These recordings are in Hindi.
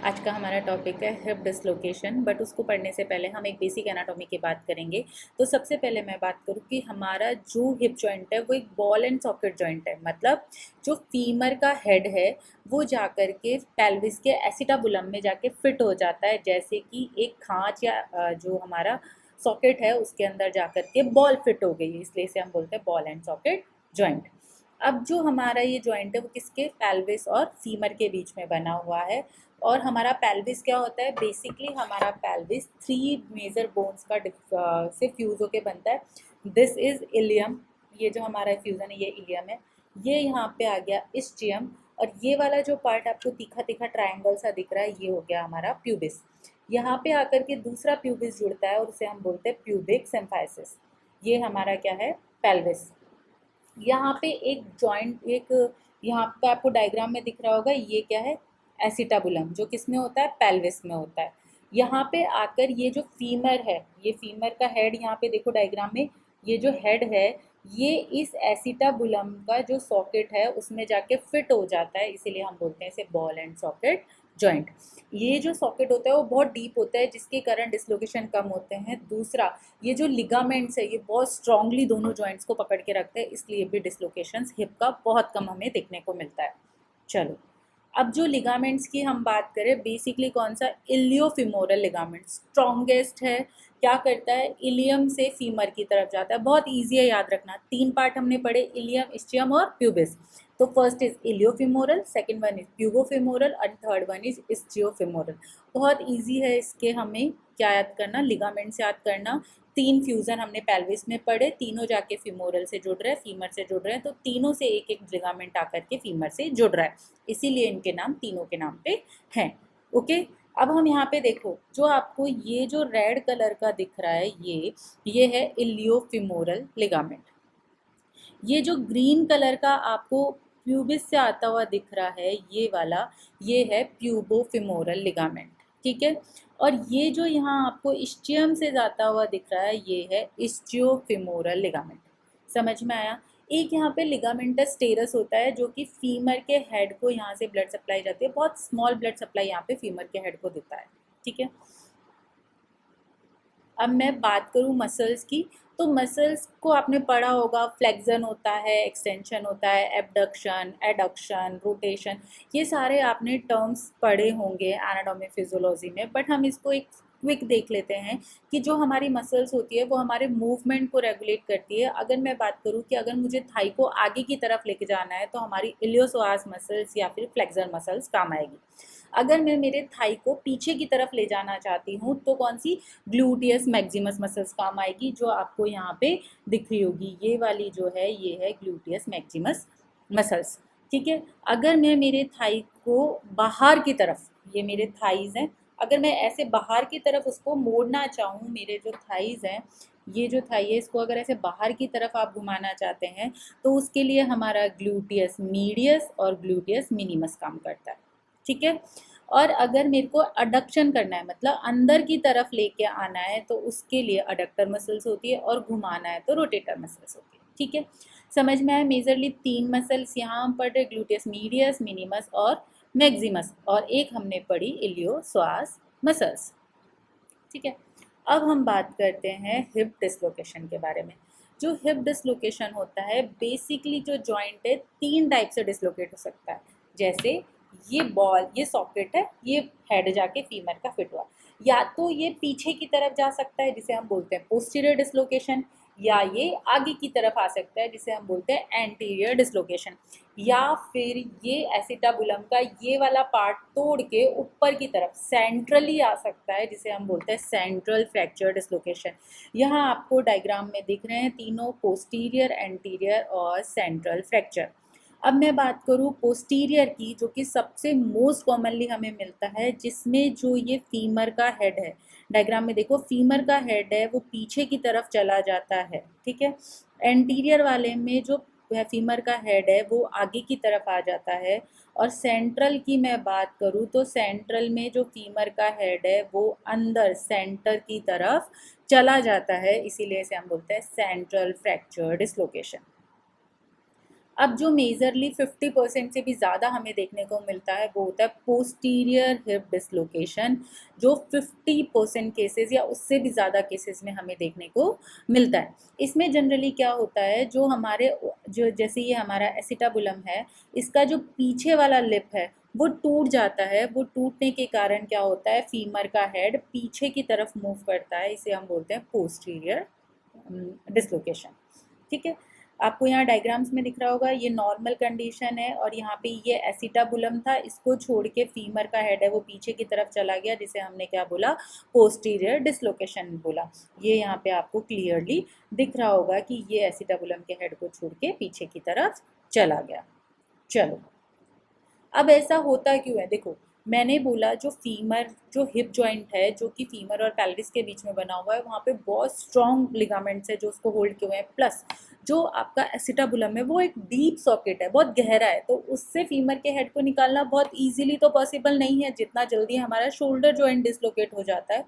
आज का हमारा टॉपिक है हिप डिसलोकेशन। बट उसको पढ़ने से पहले हम एक बेसिक एनाटॉमी की बात करेंगे। तो सबसे पहले मैं बात करूँ कि हमारा जो हिप जॉइंट है वो एक बॉल एंड सॉकेट जॉइंट है। मतलब जो फीमर का हेड है वो जाकर के पेल्विस के एसिटाबुलम में जाके फिट हो जाता है, जैसे कि एक खांच या जो हमारा सॉकेट है उसके अंदर जाकर के बॉल फिट हो गई है, इसलिए इसे हम बोलते हैं बॉल एंड सॉकेट जॉइंट। अब जो हमारा ये जॉइंट है वो किसके पेल्विस और फीमर के बीच में बना हुआ है। और हमारा पेल्विस क्या होता है, बेसिकली हमारा पेल्विस 3 मेजर बोन्स का से फ्यूज होके बनता है। दिस इज इलियम, ये जो हमारा फ्यूजन है ये इलियम है। ये यहाँ पे आ गया इस्चियम, और ये वाला जो पार्ट आपको तीखा तीखा ट्रायंगल सा दिख रहा है ये हो गया हमारा प्यूबिस। यहाँ पे आकर के दूसरा प्यूबिस जुड़ता है और उसे हम बोलते हैं प्यूबिक सिम्फाइसिस। ये हमारा क्या है, पेल्विस। यहाँ पे एक जॉइंट, एक यहाँ पे आपको डायग्राम में दिख रहा होगा, ये क्या है, एसिटाबुलम, जो किस में होता है, पेल्विस में होता है। यहाँ पे आकर ये जो फीमर है, ये फीमर का हेड यहाँ पे देखो डायग्राम में, ये जो हेड है ये इस एसिटाबुलम का जो सॉकेट है उसमें जाके फिट हो जाता है, इसीलिए हम बोलते हैं इसे बॉल एंड सॉकेट जॉइंट। ये जो सॉकेट होता है वो बहुत डीप होता है जिसके कारण डिसलोकेशन कम होते हैं। दूसरा, ये जो लिगामेंट्स है ये बहुत स्ट्रांगली दोनों जॉइंट्स को पकड़ के रखते हैं, इसलिए भी डिसलोकेशंस हिप का बहुत कम हमें देखने को मिलता है। चलो, अब जो लिगामेंट्स की हम बात करें, बेसिकली कौन सा, इलियोफिमोरल लिगामेंट स्ट्रॉन्गेस्ट है। क्या करता है, इलियम से फीमर की तरफ जाता है। बहुत ईजी है याद रखना, 3 पार्ट हमने पढ़े, इलियम, इस्चियम और प्यूबिस। तो first is iliofemoral, second one is pubofemoral और थर्ड वन इज इस्चियोफिमोरल। बहुत ईजी है इसके हमें क्या याद करना, लिगामेंट्स याद करना। 3 फ्यूजन हमने पेल्विस में पढ़े, तीनों जाके फीमोरल से जुड़ रहे हैं, फीमर से जुड़ रहे हैं, तो तीनों से एक एक लिगामेंट आकर के फीमर से जुड़ रहा है, इसीलिए इनके नाम तीनों के नाम पे हैं। ओके, अब हम यहाँ पे देखो, जो आपको ये जो रेड कलर का दिख रहा है ये है इलियोफिमोरल लिगामेंट। ये जो ग्रीन कलर का आपको प्यूबिस से आता हुआ दिख रहा है ये वाला, ये है प्यूबोफिमोरल लिगामेंट। ठीक है, और ये जो यहाँ आपको इस्चियम से जाता हुआ दिख रहा है ये है इस्चियोफिमोरल लिगामेंट। समझ में आया। एक यहाँ पे लिगामेंटस टेरस होता है जो कि फीमर के हेड को यहाँ से ब्लड सप्लाई जाती है, बहुत स्मॉल ब्लड सप्लाई यहाँ पे फीमर के हेड को देता है। ठीक है, अब मैं बात करूँ मसल्स की, तो मसल्स को आपने पढ़ा होगा, फ्लेक्जन होता है, एक्सटेंशन होता है, एबडक्शन, एडक्शन, रोटेशन, ये सारे आपने टर्म्स पढ़े होंगे एनाटॉमी फिजियोलॉजी में। बट हम इसको एक क्विक देख लेते हैं कि जो हमारी मसल्स होती है वो हमारे मूवमेंट को रेगुलेट करती है। अगर मैं बात करूँ कि अगर मुझे थाई को आगे की तरफ लेके जाना है तो हमारी इलियोसोआस मसल्स या फिर फ्लेक्सर मसल्स काम आएगी। अगर मैं मेरे थाई को पीछे की तरफ ले जाना चाहती हूँ तो कौन सी, ग्लूटियस मैक्सिमस मसल्स काम आएगी, जो आपको यहाँ पे दिख रही होगी, ये वाली जो है ये है ग्लूटियस मैक्सिमस मसल्स। ठीक है, अगर मैं मेरे थाई को बाहर की तरफ, ये मेरे थाइज हैं, अगर मैं ऐसे बाहर की तरफ उसको मोड़ना चाहूँ, मेरे जो थाइज हैं, ये जो थाई है इसको अगर ऐसे बाहर की तरफ आप घुमाना चाहते हैं तो उसके लिए हमारा ग्लूटियस मीडियस और ग्लूटियस मिनिमस काम करता है। ठीक है, और अगर मेरे को अडक्शन करना है, मतलब अंदर की तरफ लेके आना है, तो उसके लिए अडक्टर मसल्स होती है, और घुमाना है तो रोटेटर मसल्स होती है। ठीक है, समझ में आया। मेजरली 3 मसल्स यहाँ हम पढ़ रहे, ग्लूटियस मीडियस, मिनिमस और मैक्सिमस, और एक हमने पढ़ी इलियोसोआस मसल्स। ठीक है, अब हम बात करते हैं हिप डिसलोकेशन के बारे में। जो हिप डिसलोकेशन होता है, बेसिकली जो जॉइंट है 3 टाइप से डिसलोकेट हो सकता है। जैसे ये बॉल, ये सॉकेट है, ये हेड जाके फीमर का फिट हुआ, या तो ये पीछे की तरफ जा सकता है जिसे हम बोलते हैं पोस्टीरियर डिसलोकेशन, या ये आगे की तरफ आ सकता है जिसे हम बोलते हैं एंटीरियर डिसलोकेशन, या फिर ये एसिटाबुलम का ये वाला पार्ट तोड़ के ऊपर की तरफ सेंट्रली आ सकता है जिसे हम बोलते हैं सेंट्रल फ्रैक्चर डिसलोकेशन। यहाँ आपको डायग्राम में दिख रहे हैं तीनों, पोस्टीरियर, एंटीरियर और सेंट्रल फ्रैक्चर। अब मैं बात करूँ पोस्टीरियर की, जो कि सबसे मोस्ट कॉमनली हमें मिलता है, जिसमें जो ये फीमर का हेड है, डायग्राम में देखो फीमर का हेड है वो पीछे की तरफ चला जाता है। ठीक है, एंटीरियर वाले में जो फीमर का हेड है वो आगे की तरफ आ जाता है, और सेंट्रल की मैं बात करूँ तो सेंट्रल में जो फीमर का हेड है वो अंदर सेंटर की तरफ चला जाता है, इसीलिए इसे हम बोलते हैं सेंट्रल फ्रैक्चर डिसलोकेशन। अब जो मेजरली 50% से भी ज़्यादा हमें देखने को मिलता है वो होता है पोस्टीरियर हिप डिसलोकेशन, जो 50% केसेस या उससे भी ज़्यादा केसेस में हमें देखने को मिलता है। इसमें जनरली क्या होता है, जो हमारे जो जैसे ये हमारा एसिटाबुलम है, इसका जो पीछे वाला लिप है वो टूट जाता है। वो टूटने के कारण क्या होता है, फीमर का हेड पीछे की तरफ मूव करता है, इसे हम बोलते हैं पोस्टीरियर डिसलोकेशन। ठीक है, आपको यहाँ डायग्राम्स में दिख रहा होगा, ये नॉर्मल कंडीशन है और यहाँ पे ये एसिटाबुलम था, इसको छोड़ के फीमर का हेड है वो पीछे की तरफ चला गया, जिसे हमने क्या बोला, पोस्टीरियर डिसलोकेशन बोला। ये यहाँ पे आपको क्लियरली दिख रहा होगा कि ये एसिटाबुलम के हेड को छोड़ के पीछे की तरफ चला गया। चलो, अब ऐसा होता क्यों है, देखो मैंने बोला जो फीमर जो हिप जॉइंट है, जो कि फीमर और पेल्विस के बीच में बना हुआ है, वहाँ पे बहुत स्ट्रॉन्ग लिगामेंट्स है जो उसको होल्ड किए हुए हैं, प्लस जो आपका एसिटाबुलम है वो एक डीप सॉकेट है, बहुत गहरा है, तो उससे फीमर के हेड को निकालना बहुत ईजिली तो पॉसिबल नहीं है। जितना जल्दी हमारा शोल्डर जॉइंट डिसलोकेट हो जाता है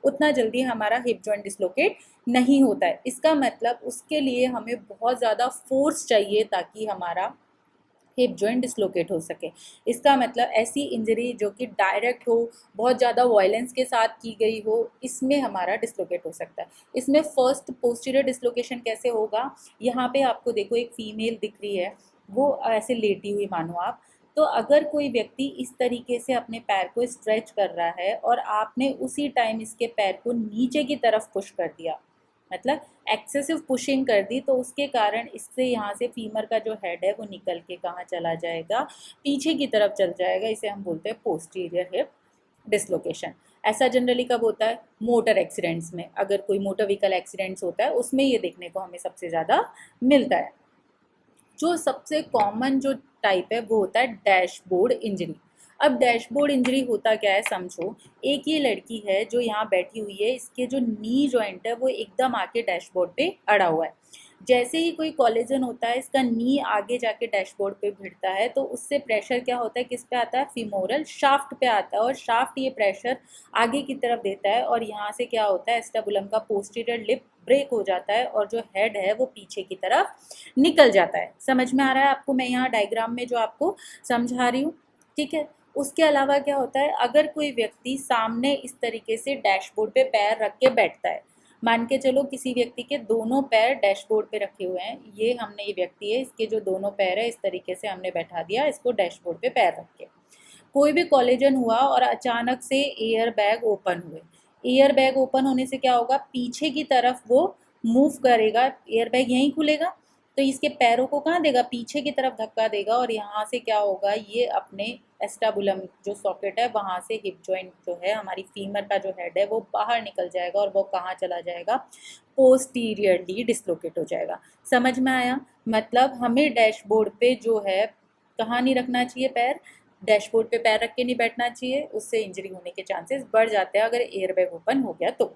उतना जल्दी हमारा हिप जॉइंट डिसलोकेट नहीं होता है। इसका मतलब उसके लिए हमें बहुत ज़्यादा फोर्स चाहिए ताकि हमारा हिप जॉइंट डिसलोकेट हो सके। इसका मतलब ऐसी इंजरी जो कि डायरेक्ट हो, बहुत ज़्यादा वायलेंस के साथ की गई हो, इसमें हमारा डिसलोकेट हो सकता है। इसमें फर्स्ट पोस्टीरियर डिसलोकेशन कैसे होगा, यहाँ पे आपको देखो एक फीमेल दिख रही है, वो ऐसे लेटी हुई मानो आप, तो अगर कोई व्यक्ति इस तरीके से अपने पैर को स्ट्रेच कर रहा है और आपने उसी टाइम इसके पैर को नीचे की तरफ पुश कर दिया, मतलब एक्सेसिव पुशिंग कर दी, तो उसके कारण इससे यहाँ से फीमर का जो हेड है वो निकल के कहाँ चला जाएगा, पीछे की तरफ चल जाएगा। इसे हम बोलते हैं पोस्टीरियर हिप डिसलोकेशन। ऐसा जनरली कब होता है, मोटर एक्सीडेंट्स में, अगर कोई मोटर व्हीकल एक्सीडेंट्स होता है उसमें ये देखने को हमें सबसे ज़्यादा मिलता है। जो सबसे कॉमन जो टाइप है वो होता है डैशबोर्ड इंजरी। अब डैशबोर्ड इंजरी होता क्या है समझो, एक ये लड़की है जो यहाँ बैठी हुई है, इसके जो नी जॉइंट है वो एकदम आके डैशबोर्ड पे अड़ा हुआ है। जैसे ही कोई कोलिजन होता है, इसका नी आगे जाके डैशबोर्ड पे भिड़ता है, तो उससे प्रेशर क्या होता है, किस पे आता है, फीमोरल शाफ्ट पे आता है, और शाफ्ट ये प्रेशर आगे की तरफ देता है और यहाँ से क्या होता है, एस्टेबुलम का पोस्टीरियर लिप ब्रेक हो जाता है और जो हेड है वो पीछे की तरफ निकल जाता है। समझ में आ रहा है आपको, मैं यहाँ डायग्राम में जो आपको समझा रही हूँ, ठीक है। उसके अलावा क्या होता है, अगर कोई व्यक्ति सामने इस तरीके से डैशबोर्ड पे पैर रख के बैठता है, मान के चलो किसी व्यक्ति के दोनों पैर डैशबोर्ड पे रखे हुए हैं, ये व्यक्ति है, इसके जो दोनों पैर है इस तरीके से हमने बैठा दिया इसको डैशबोर्ड पे पैर रख के, कोई भी कोलिजन हुआ और अचानक से एयर बैग ओपन हुए, एयर बैग ओपन होने से क्या होगा, पीछे की तरफ वो मूव करेगा, एयर बैग यहीं खुलेगा, तो इसके पैरों को कहाँ देगा, पीछे की तरफ धक्का देगा, और यहाँ से क्या होगा, ये अपने एस्टाबुलम जो सॉकेट है वहाँ से हिप जॉइंट जो है, हमारी फीमर का जो हेड है वो बाहर निकल जाएगा और वो कहाँ चला जाएगा, पोस्टीरियरली डिसलोकेट हो जाएगा। समझ में आया, मतलब हमें डैशबोर्ड पे जो है कहाँ नहीं रखना चाहिए पैर, डैशबोर्ड पे पैर रख के नहीं बैठना चाहिए, उससे इंजरी होने के चांसेस बढ़ जाते हैं अगर एयर बैग ओपन हो गया तो।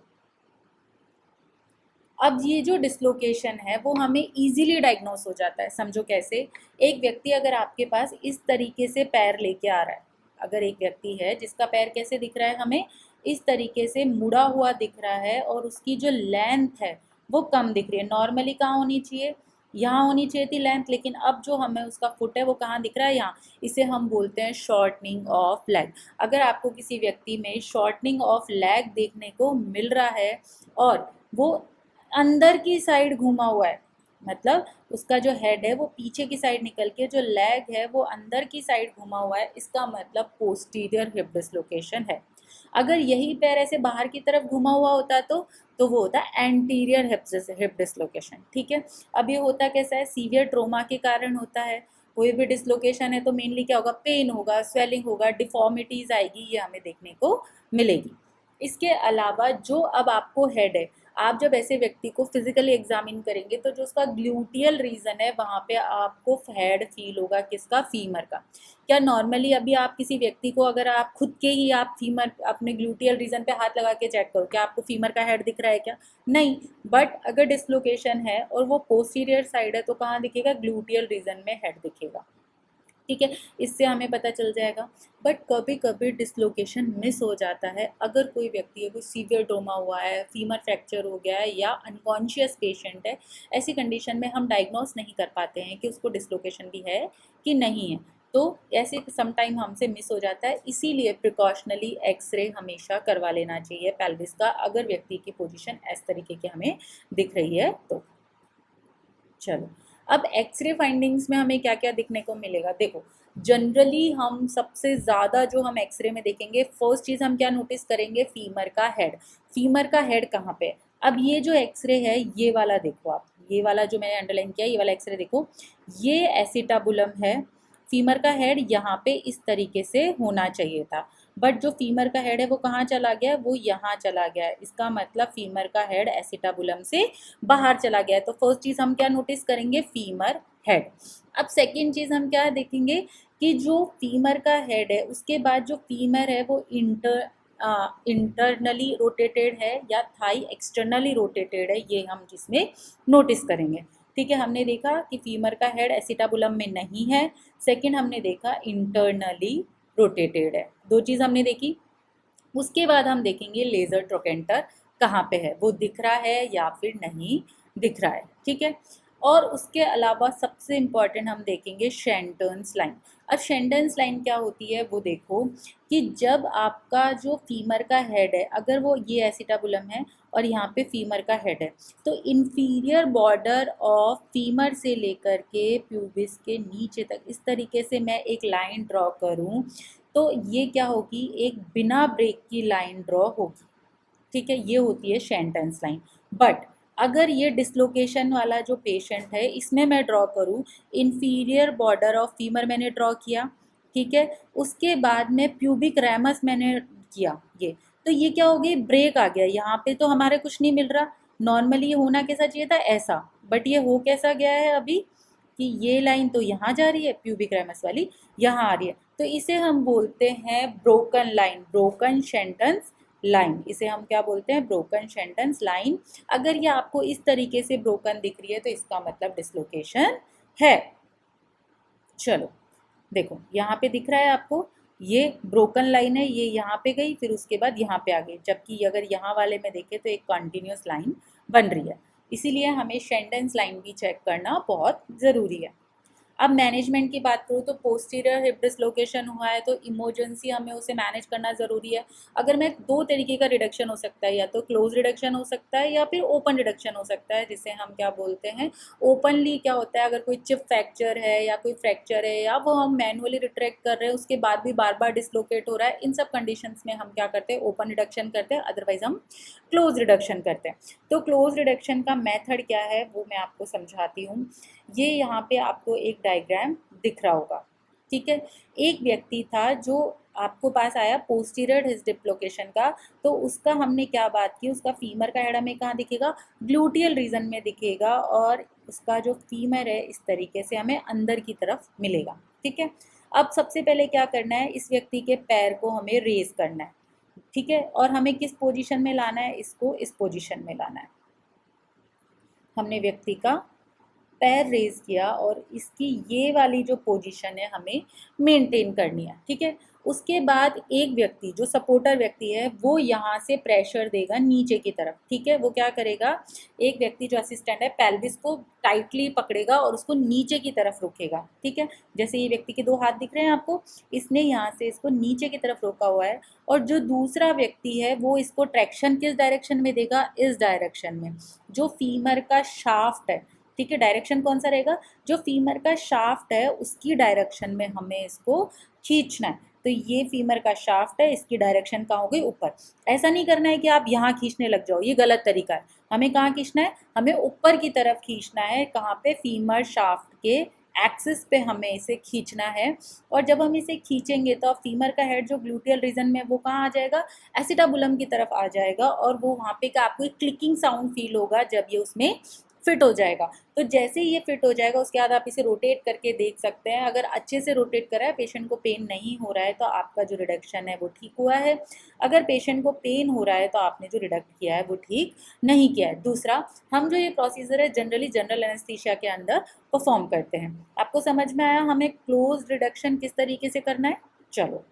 अब ये जो डिसलोकेशन है वो हमें इजीली डायग्नोस हो जाता है, समझो कैसे, एक व्यक्ति अगर आपके पास इस तरीके से पैर लेके आ रहा है, अगर एक व्यक्ति है जिसका पैर कैसे दिख रहा है, हमें इस तरीके से मुड़ा हुआ दिख रहा है और उसकी जो लेंथ है वो कम दिख रही है, नॉर्मली कहाँ होनी चाहिए, यहाँ होनी चाहिए थी लेंथ, लेकिन अब जो हमें उसका फुट है वो कहाँ दिख रहा है, यहाँ, इसे हम बोलते हैं शॉर्टनिंग ऑफ लेग। अगर आपको किसी व्यक्ति में शॉर्टनिंग ऑफ लेग देखने को मिल रहा है और वो अंदर की साइड घूमा हुआ है, मतलब उसका जो हेड है वो पीछे की साइड निकल के जो लेग है वो अंदर की साइड घूमा हुआ है, इसका मतलब पोस्टीरियर हिप डिसलोकेशन है। अगर यही पैर ऐसे बाहर की तरफ घुमा हुआ होता तो वो होता है एंटीरियर हिप डिसलोकेशन। ठीक है, अब ये होता कैसा है, सीवियर ट्रोमा के कारण होता है। कोई भी डिसलोकेशन है तो मेनली क्या होगा, पेन होगा, स्वेलिंग होगा, डिफॉर्मिटीज आएगी, ये हमें देखने को मिलेगी। इसके अलावा जो अब आपको हेड है, आप जब ऐसे व्यक्ति को फिजिकली एग्जामिन करेंगे तो जो उसका ग्लूटियल रीजन है वहाँ पे आपको हेड फील होगा, किसका, फीमर का। क्या नॉर्मली अभी आप किसी व्यक्ति को, अगर आप खुद के ही आप फीमर अपने ग्लूटियल रीजन पे हाथ लगा के चेक करो, क्या आपको फीमर का हेड दिख रहा है क्या, नहीं। बट अगर डिसलोकेशन है और वो पोस्टीरियर साइड है तो कहाँ दिखेगा, ग्लूटियल रीजन में हेड दिखेगा। ठीक है, इससे हमें पता चल जाएगा। बट कभी कभी डिसलोकेशन मिस हो जाता है। अगर कोई व्यक्ति है, कोई सीवियर ट्रोमा हुआ है, फीमर फ्रैक्चर हो गया है या अनकॉन्शियस पेशेंट है, ऐसी कंडीशन में हम डायग्नोस नहीं कर पाते हैं कि उसको डिसलोकेशन भी है कि नहीं है। तो ऐसे समटाइम हमसे मिस हो जाता है, इसीलिए प्रिकॉशनली एक्सरे हमेशा करवा लेना चाहिए पेल्विस का, अगर व्यक्ति की पोजीशन इस तरीके की हमें दिख रही है तो। चलो, अब एक्सरे फाइंडिंग्स में हमें क्या क्या दिखने को मिलेगा। देखो, जनरली हम सबसे ज़्यादा जो हम एक्सरे में देखेंगे, फर्स्ट चीज़ हम क्या नोटिस करेंगे, फीमर का हेड। फीमर का हेड कहाँ पे है? अब ये जो एक्सरे है, ये वाला देखो आप, ये वाला जो मैंने अंडरलाइन किया, ये वाला एक्सरे देखो, ये एसिटाबुलम है। फीमर का हेड यहाँ पे इस तरीके से होना चाहिए था, बट जो फीमर का हेड है वो कहाँ चला गया है, वो यहाँ चला गया है। इसका मतलब फीमर का हेड एसिटाबुलम से बाहर चला गया है। तो फर्स्ट चीज़ हम क्या नोटिस करेंगे, फीमर हेड। अब सेकंड चीज़ हम क्या देखेंगे कि जो फीमर का हेड है उसके बाद जो फीमर है वो इंटरनली रोटेटेड है या थाई एक्सटर्नली रोटेटेड है, ये हम जिसमें नोटिस करेंगे। ठीक है, हमने देखा कि फीमर का हेड एसिटाबुलम में नहीं है। सेकंड हमने देखा इंटरनली रोटेटेड है। दो चीज़ हमने देखी। उसके बाद हम देखेंगे लेज़र ट्रोकेंटर कहाँ पे है, वो दिख रहा है या फिर नहीं दिख रहा है। ठीक है, और उसके अलावा सबसे इम्पॉर्टेंट हम देखेंगे शेंटर्न्स लाइन। अब शेंटर्न्स लाइन क्या होती है वो देखो कि जब आपका जो फीमर का हेड है, अगर वो ये एसिटाबुलम है और यहाँ पे फीमर का हेड है, तो इन्फीरियर बॉर्डर ऑफ फीमर से लेकर के प्यूबिस के नीचे तक इस तरीके से मैं एक लाइन ड्रॉ करूँ तो ये क्या होगी, एक बिना ब्रेक की लाइन ड्रॉ होगी। ठीक है, ये होती है शेंटन्स लाइन। बट अगर ये डिसलोकेशन वाला जो पेशेंट है, इसमें मैं ड्रॉ करूँ इन्फीरियर बॉर्डर ऑफ फीमर, मैंने ड्रॉ किया, ठीक है, उसके बाद में प्यूबिक रैमस मैंने किया, ये तो ये क्या हो गई, ब्रेक आ गया। यहाँ पे तो हमारे कुछ नहीं मिल रहा। नॉर्मली ये होना कैसा चाहिए था, ऐसा, बट ये हो कैसा गया है अभी कि ये लाइन तो यहाँ जा रही है, प्यूबिक रैमस वाली यहाँ आ रही है। तो इसे हम बोलते हैं ब्रोकन लाइन, ब्रोकन शेंटन्स लाइन। इसे हम क्या बोलते हैं, ब्रोकन शेंटन्स लाइन। अगर ये आपको इस तरीके से ब्रोकन दिख रही है तो इसका मतलब डिसलोकेशन है। चलो देखो, यहाँ पे दिख रहा है आपको, ये ब्रोकन लाइन है, ये यहाँ पे गई, फिर उसके बाद यहाँ पे आ गई, जबकि अगर यहाँ वाले में देखें तो एक कंटिन्यूस लाइन बन रही है। इसीलिए हमें शेंटन्स लाइन भी चेक करना बहुत ज़रूरी है। अब मैनेजमेंट की बात करूँ तो पोस्टीरियर हिप डिसलोकेशन हुआ है तो इमरजेंसी हमें उसे मैनेज करना ज़रूरी है। अगर मैं दो तरीके का रिडक्शन हो सकता है, या तो क्लोज रिडक्शन हो सकता है या फिर ओपन रिडक्शन हो सकता है, जिसे हम क्या बोलते हैं, ओपनली क्या होता है, अगर कोई चिप फ्रैक्चर है या कोई फ्रैक्चर है या वो हम मैनुअली रिट्रैक्ट कर रहे हैं उसके बाद भी बार बार डिसलोकेट हो रहा है, इन सब कंडीशंस में हम क्या करते हैं, ओपन रिडक्शन करते हैं, अदरवाइज हम क्लोज रिडक्शन करते हैं। तो क्लोज रिडक्शन का मेथड क्या है वो मैं आपको समझाती हूँ। ये यहाँ पे आपको एक डायग्राम दिख रहा होगा। ठीक है, एक व्यक्ति था जो आपको पास आया पोस्टीरियर हिप डिसलोकेशन का, तो उसका हमने क्या बात की, उसका फीमर का हेड हमें कहाँ दिखेगा, ग्लूटियल रीजन में दिखेगा, और उसका जो फीमर है इस तरीके से हमें अंदर की तरफ मिलेगा। ठीक है, अब सबसे पहले क्या करना है, इस व्यक्ति के पैर को हमें रेज करना है। ठीक है, और हमें किस पोजीशन में लाना है, इसको इस पोजीशन में लाना है। हमने व्यक्ति का पैर रेज किया और इसकी ये वाली जो पोजीशन है हमें मेंटेन करनी है। ठीक है, उसके बाद एक व्यक्ति जो सपोर्टर व्यक्ति है वो यहाँ से प्रेशर देगा नीचे की तरफ। ठीक है, वो क्या करेगा, एक व्यक्ति जो असिस्टेंट है पेल्विस को टाइटली पकड़ेगा और उसको नीचे की तरफ रोकेगा। ठीक है, जैसे ये व्यक्ति के दो हाथ दिख रहे हैं आपको, इसने यहाँ से इसको नीचे की तरफ रोका हुआ है, और जो दूसरा व्यक्ति है वो इसको ट्रैक्शन किस डायरेक्शन में देगा, इस डायरेक्शन में। जो फीमर का शाफ्ट है, ठीक है, डायरेक्शन कौन सा रहेगा, जो फीमर का शाफ्ट है उसकी डायरेक्शन में हमें इसको खींचना है। तो ये फीमर का शाफ्ट है, इसकी डायरेक्शन कहाँ हो गई, ऊपर। ऐसा नहीं करना है कि आप यहाँ खींचने लग जाओ, ये गलत तरीका है। हमें कहाँ खींचना है, हमें ऊपर की तरफ खींचना है। कहाँ पे, फीमर शाफ्ट के एक्सिस पे हमें इसे खींचना है। और जब हम इसे खींचेंगे तो फीमर का हेड जो ग्लूटियल रीजन में वो कहाँ आ जाएगा, एसिटाबुलम की तरफ आ जाएगा, और वो वहाँ पे का आपको एक क्लिकिंग साउंड फील होगा जब ये उसमें फिट हो जाएगा। तो जैसे ही ये फिट हो जाएगा उसके बाद आप इसे रोटेट करके देख सकते हैं। अगर अच्छे से रोटेट करा है, पेशेंट को पेन नहीं हो रहा है, तो आपका जो रिडक्शन है वो ठीक हुआ है। अगर पेशेंट को पेन हो रहा है तो आपने जो रिडक्ट किया है वो ठीक नहीं किया है। दूसरा, हम जो ये प्रोसीजर है जनरली जनरल एनेस्थीसिया के अंदर परफॉर्म करते हैं। आपको समझ में आया हमें क्लोज रिडक्शन किस तरीके से करना है? चलो।